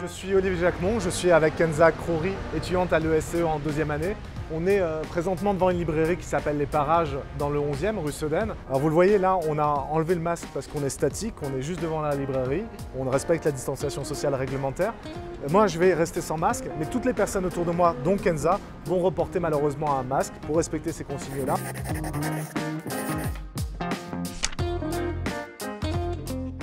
Je suis Olivier Jacquemont, je suis avec Kenza Crowry, étudiante à l'ESCE en deuxième année. On est présentement devant une librairie qui s'appelle Les Parages dans le 11e, rue Sedaine. Alors vous le voyez là, on a enlevé le masque parce qu'on est statique, on est juste devant la librairie. On respecte la distanciation sociale réglementaire. Moi je vais rester sans masque, mais toutes les personnes autour de moi, dont Kenza, vont reporter malheureusement un masque pour respecter ces consignes-là.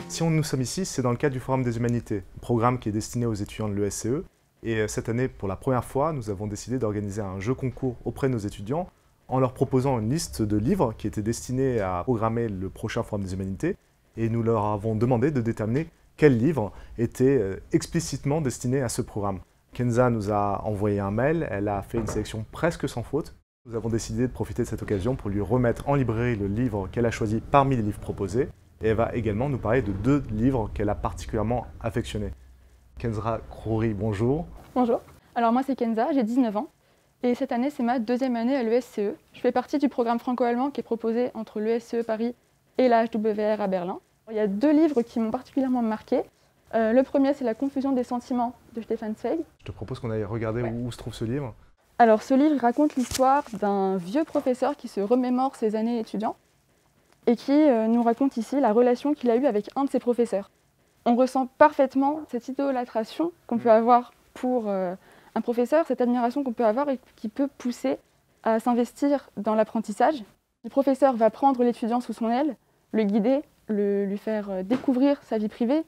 Si nous sommes ici, c'est dans le cadre du Forum des Humanités, un programme qui est destiné aux étudiants de l'ESCE. Et cette année, pour la première fois, nous avons décidé d'organiser un jeu concours auprès de nos étudiants en leur proposant une liste de livres qui étaient destinés à programmer le prochain Forum des Humanités. Et nous leur avons demandé de déterminer quels livres étaient explicitement destinés à ce programme. Kenza nous a envoyé un mail, elle a fait une sélection presque sans faute. Nous avons décidé de profiter de cette occasion pour lui remettre en librairie le livre qu'elle a choisi parmi les livres proposés. Et elle va également nous parler de 2 livres qu'elle a particulièrement affectionnés. Kenza Crowry, bonjour. Bonjour. Alors moi c'est Kenza, j'ai 19 ans et cette année c'est ma deuxième année à l'ESCE. Je fais partie du programme franco-allemand qui est proposé entre l'ESCE Paris et la HWR à Berlin. Il y a 2 livres qui m'ont particulièrement marqué. Le premier c'est La confusion des sentiments de Stefan Zweig. Je te propose qu'on aille regarder où se trouve ce livre. Alors ce livre raconte l'histoire d'un vieux professeur qui se remémore ses années étudiants et qui nous raconte ici la relation qu'il a eue avec un de ses professeurs. On ressent parfaitement cette idolâtration qu'on peut avoir pour un professeur, cette admiration qu'on peut avoir et qui peut pousser à s'investir dans l'apprentissage. Le professeur va prendre l'étudiant sous son aile, le guider, lui faire découvrir sa vie privée,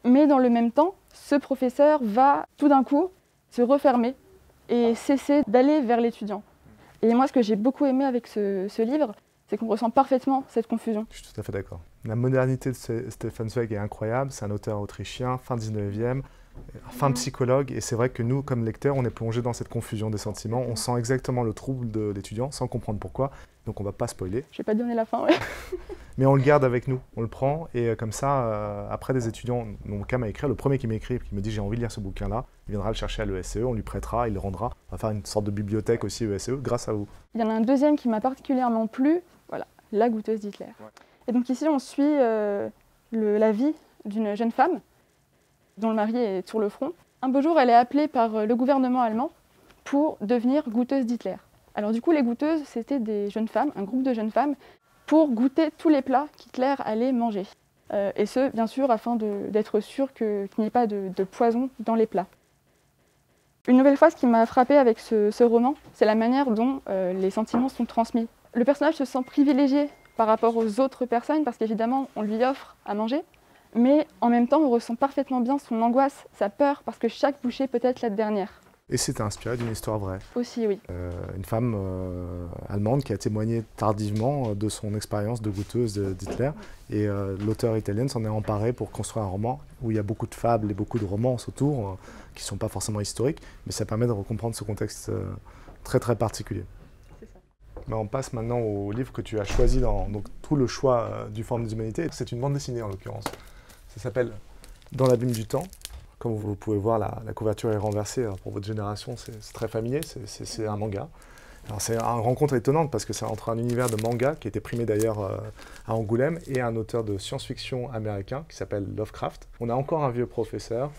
mais dans le même temps, ce professeur va tout d'un coup se refermer et cesser d'aller vers l'étudiant. Et moi, ce que j'ai beaucoup aimé avec ce livre, c'est qu'on ressent parfaitement cette confusion. Je suis tout à fait d'accord. La modernité de Stefan Zweig est incroyable. C'est un auteur autrichien, fin 19e, fin psychologue. Et c'est vrai que nous, comme lecteurs, on est plongé dans cette confusion des sentiments. On sent exactement le trouble de l'étudiant sans comprendre pourquoi. Donc on ne va pas spoiler. Je ne vais pas donner la fin, ouais. Mais on le garde avec nous, on le prend. Et comme ça, après des étudiants, mon cas m'a écrit, le premier qui m'écrit, qui me dit j'ai envie de lire ce bouquin-là, il viendra le chercher à l'ESCE, on lui prêtera, il le rendra. On va faire une sorte de bibliothèque aussi ESCE grâce à vous. Il y en a un deuxième qui m'a particulièrement plu, voilà, La goûteuse d'Hitler. Ouais. Et donc ici, on suit la vie d'une jeune femme dont le mari est sur le front. Un beau jour, elle est appelée par le gouvernement allemand pour devenir goûteuse d'Hitler. Alors du coup, les goûteuses, c'était des jeunes femmes, un groupe de jeunes femmes, pour goûter tous les plats qu'Hitler allait manger. Et ce, bien sûr, afin d'être sûr qu'il n'y ait pas de poison dans les plats. Une nouvelle fois, ce qui m'a frappée avec ce roman, c'est la manière dont les sentiments sont transmis. Le personnage se sent privilégié par rapport aux autres personnes, parce qu'évidemment, on lui offre à manger, mais en même temps, on ressent parfaitement bien son angoisse, sa peur, parce que chaque bouchée peut être la dernière. Et c'est inspiré d'une histoire vraie. Aussi, oui. Une femme allemande qui a témoigné tardivement de son expérience de goûteuse d'Hitler. Et l'auteur italienne s'en est emparé pour construire un roman où il y a beaucoup de fables et beaucoup de romances autour, qui ne sont pas forcément historiques, mais ça permet de comprendre ce contexte très très particulier. C'est ça. Mais on passe maintenant au livre que tu as choisi dans donc, tout le choix du Forum des Humanités. C'est une bande dessinée en l'occurrence. Ça s'appelle Dans l'abîme du temps. Comme vous pouvez voir, la couverture est renversée. Alors, pour votre génération, c'est très familier, c'est un manga. Alors, c'est une rencontre étonnante parce que c'est entre un univers de manga, qui a été primé d'ailleurs à Angoulême, et un auteur de science-fiction américain qui s'appelle Lovecraft. On a encore un vieux professeur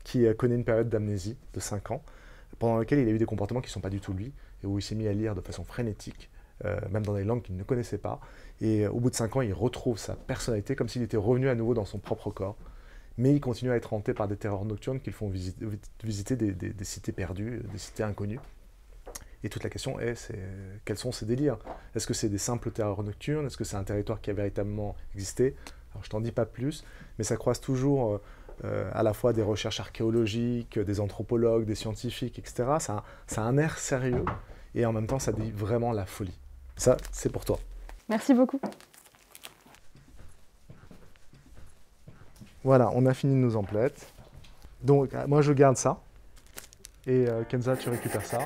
qui connaît une période d'amnésie de 5 ans, pendant laquelle il a eu des comportements qui ne sont pas du tout lui, et où il s'est mis à lire de façon frénétique, même dans des langues qu'il ne connaissait pas. Et au bout de 5 ans, il retrouve sa personnalité comme s'il était revenu à nouveau dans son propre corps. Mais il continue à être hanté par des terreurs nocturnes qui le font visiter des cités perdues, des cités inconnues. Et toute la question est, quels sont ces délires? Est-ce que c'est des simples terreurs nocturnes? Est-ce que c'est un territoire qui a véritablement existé? Alors je t'en dis pas plus, mais ça croise toujours à la fois des recherches archéologiques, des anthropologues, des scientifiques, etc. Ça a un air sérieux et en même temps ça dit vraiment la folie. Ça, c'est pour toi. Merci beaucoup. Voilà, on a fini nos emplettes. Donc, moi, je garde ça. Et Kenza, tu récupères ça.